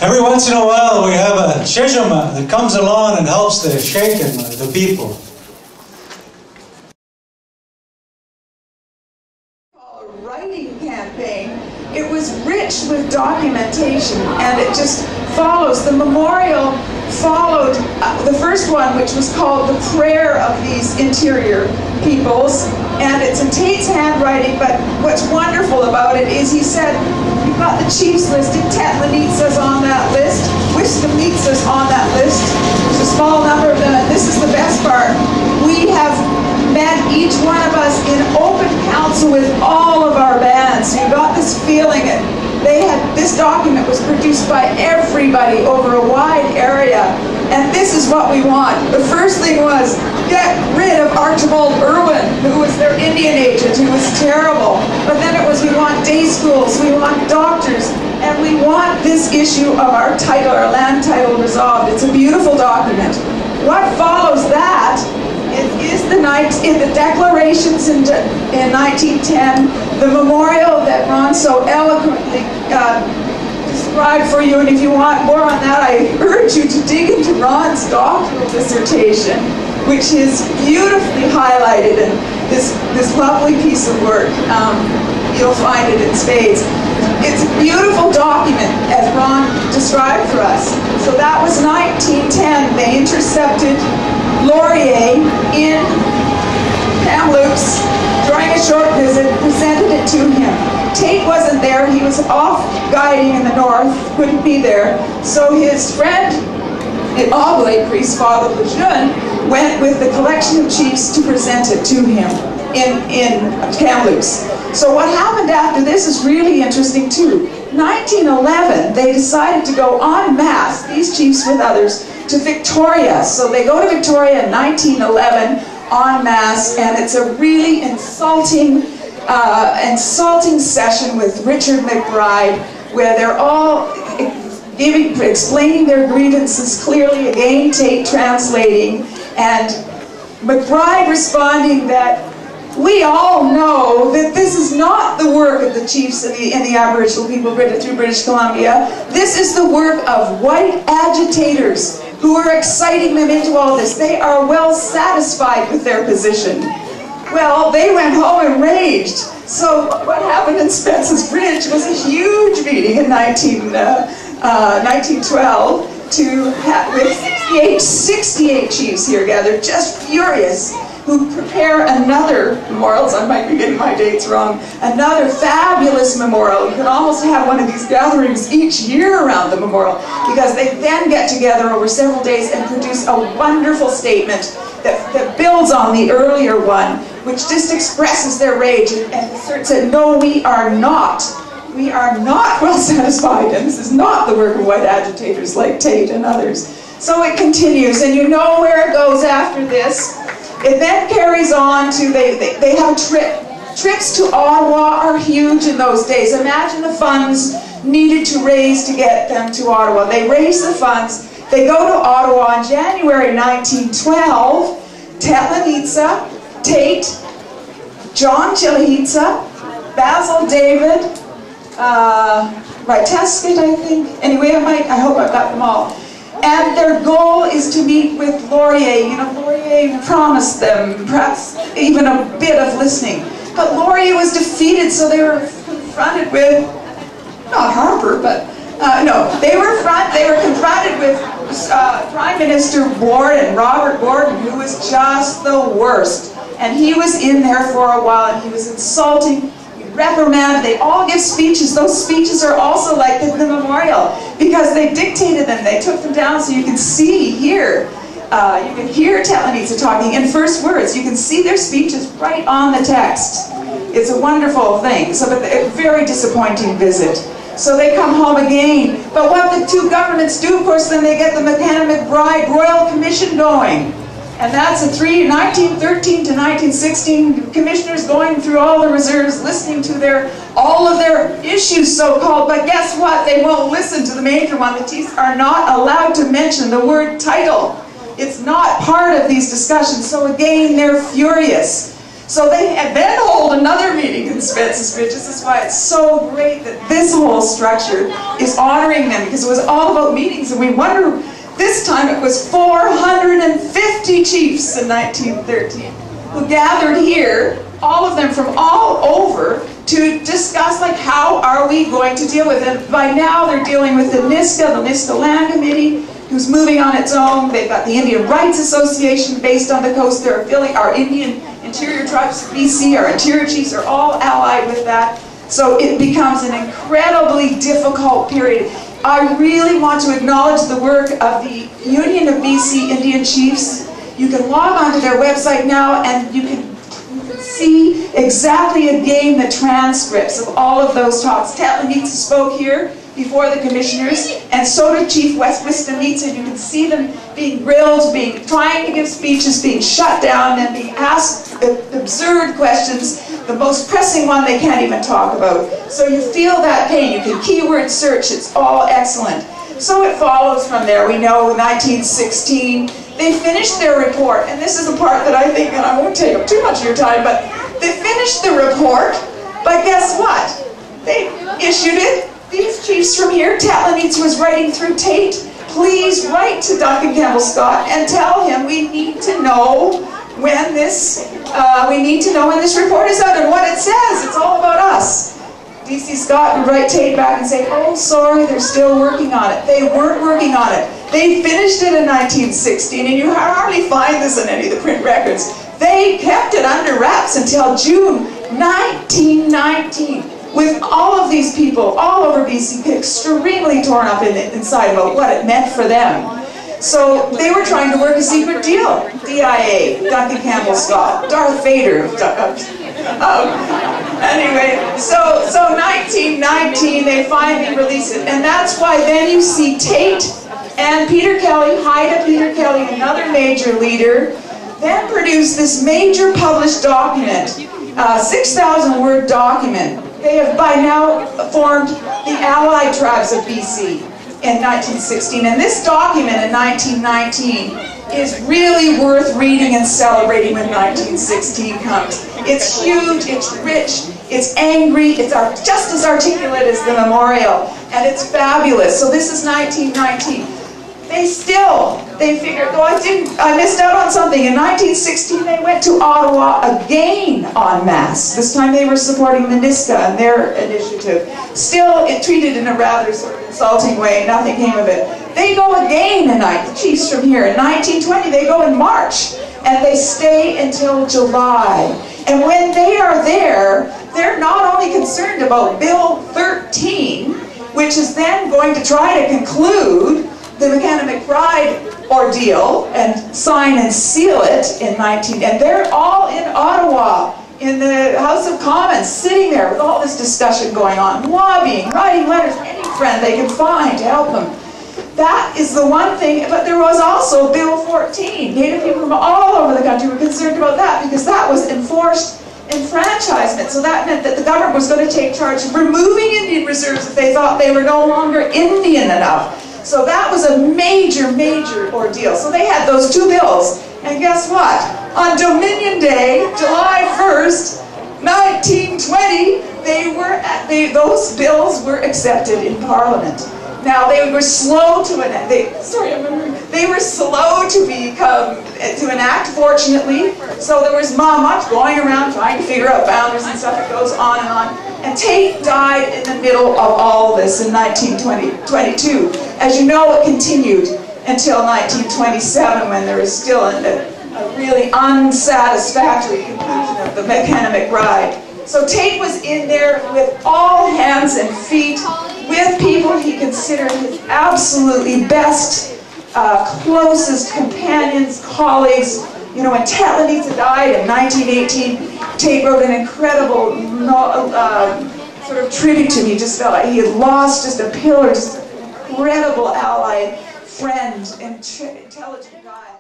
Every once in a while we have a chishama that comes along and helps the shaken, the people. A writing campaign. It was rich with documentation, and it just follows. The memorial followed the first one, which was called The Prayer of These Interior Peoples, and it's in Teit's handwriting, but what's wonderful about it is he said, we've got the chiefs listed, Tetlenitsa's on that list, Wixt on that list, there's a small number of them, and this is the best part. We have met each one of us in open council with all of our bands. So you got this feeling that this document was produced by everybody over a wide area, and this is what we want. The first thing was get rid of Archibald Irwin, who was their Indian agent, who was terrible. But then it was we want day schools, we want doctors, and we want this issue of our title, our land title resolved. It's a beautiful document. What follows that is in the declarations in 1910, the memorial that Ron so eloquently described for you, and if you want more on that, I urge you to dig into Ron's doctoral dissertation, which is beautifully highlighted in this lovely piece of work. You'll find it in spades. It's a beautiful document, as Ron described for us. So that was 1910. They intercepted Laurier in Kamloops during a short visit, presented it to him. Teit wasn't there, he was off guiding in the north, couldn't be there. So his friend, an Oblate priest, Father Lejeune, went with the collection of chiefs to present it to him in Kamloops. So what happened after this is really interesting too. 1911, they decided to go en masse, these chiefs with others, to Victoria. So they go to Victoria in 1911 en masse, and it's a really insulting session with Richard McBride, where they're all explaining their grievances clearly, again Teit translating, and McBride responding that we all know that this is not the work of the chiefs and the Aboriginal people through British Columbia. This is the work of white agitators who are exciting them into all this. They are well satisfied with their position. Well, they went home enraged. So what happened in Spences Bridge was a huge meeting in 1912 with 68 chiefs here gathered, just furious, who prepare another memorial, I might be getting my dates wrong, another fabulous memorial. You can almost have one of these gatherings each year around the memorial, because they then get together over several days and produce a wonderful statement that builds on the earlier one, which just expresses their rage and asserts that no, we are not well satisfied, and this is not the work of white agitators like Teit and others. So it continues, and you know where it goes after this. It then carries on to, they have trips to Ottawa are huge in those days. Imagine the funds needed to raise to get them to Ottawa. They raise the funds, they go to Ottawa in January 1912. Tetlenitsa, Teit, John Chilahitsa, Basil David, Rytesket, I think. Anyway, I hope I've got them all. And their goal is to meet with Laurier. You know, Laurier promised them perhaps even a bit of listening. But Laurier was defeated, so they were confronted with, not Harper, but, no, they were confronted with Prime Minister Borden, Robert Borden, who was just the worst. And he was in there for a while, and he was insulting, reprimanded. They all give speeches. Those speeches are also like the memorial, because they dictated them. They took them down so you can see, hear. You can hear Tetlenitsa talking in first words. You can see their speeches right on the text. It's a wonderful thing. So, but a very disappointing visit. So they come home again. But what the two governments do, of course, then they get the McKenna-McBride Royal Commission going. And that's a 1913 to 1916 commissioners going through all the reserves, listening to all of their issues, so-called. But guess what? They won't listen to the major one. The chiefs are not allowed to mention the word title. It's not part of these discussions. So again, they're furious. So they then hold another meeting in Spences Bridge. This is why it's so great that this whole structure is honoring them, because it was all about meetings, and we wonder, this time it was 450 chiefs in 1913 who gathered here, all of them from all over, to discuss, like, how are we going to deal with it. By now they're dealing with the Niska Land Committee, who's moving on its own. They've got the Indian Rights Association based on the coast. They're affiliated, our Indian Interior Tribes of BC, our interior chiefs are all allied with that. So it becomes an incredibly difficult period. I really want to acknowledge the work of the Union of BC Indian Chiefs. You can log on to their website now and you can see exactly again the transcripts of all of those talks. Tetlenitsa spoke here before the commissioners, and so did Chief Wixt and you can see them being grilled, trying to give speeches, being shut down, and being asked absurd questions, the most pressing one they can't even talk about. So you feel that pain. You can keyword search. It's all excellent. So it follows from there. We know in 1916, they finished their report, and this is the part that I think, and I won't take up too much of your time, but they finished the report, but guess what? They issued it. These chiefs from here, Tetlenitsa was writing through Teit, please write to Duncan Campbell Scott and tell him we need to know when this report is out and what it says. It's all about us. D.C. Scott would write Teit back and say, oh, sorry, they're still working on it. They weren't working on it. They finished it in 1916, and you hardly find this in any of the print records. They kept it under wraps until June 1919. With all of these people all over BC, extremely torn up inside about what it meant for them. So they were trying to work a secret deal. DIA, Duncan Campbell Scott, Darth Vader. Anyway, so 1919, they finally release it. And that's why then you see Teit and Peter Kelly, Haida Peter Kelly, another major leader, then produce this major published document, 6,000-word document. They have by now formed the Allied Tribes of BC in 1916. And this document in 1919 is really worth reading and celebrating when 1916 comes. It's huge, it's rich, it's angry, it's just as articulate as the memorial, and it's fabulous. So this is 1919. They figured, though I missed out on something. In 1916, they went to Ottawa again en masse. This time they were supporting the Niska and their initiative. Still, it treated in a rather sort of insulting way. Nothing came of it. They go again tonight, the chiefs from here. In 1920, they go in March, and they stay until July. And when they are there, they're not only concerned about Bill 13, which is then going to try to conclude the Nlaka'pamux ordeal and sign and seal it in and they're all in Ottawa, in the House of Commons, sitting there with all this discussion going on, lobbying, writing letters, any friend they can find to help them. That is the one thing, but there was also Bill 14. Native people from all over the country were concerned about that because that was enforced enfranchisement. So that meant that the government was going to take charge of removing Indian reserves if they thought they were no longer Indian enough. So that was a major, major ordeal. So they had those two bills. And guess what? On Dominion Day, July 1st, 1920, those bills were accepted in Parliament. Now they were slow to enact. They were slow to enact, fortunately. So there was much going around trying to figure out boundaries and stuff. It goes on and on. And Teit died in the middle of all this in 1922. As you know, it continued until 1927, when there was still a really unsatisfactory conclusion of the Nlaka'pamux ride. So Teit was in there with all hands and feet, with people he considered his absolutely best, closest companions, colleagues. You know, when Tetlenitsa died in 1918, Teit wrote an incredible sort of tribute to me. He just felt like he had lost just a pillar, just an incredible ally, friend, and intelligent guy.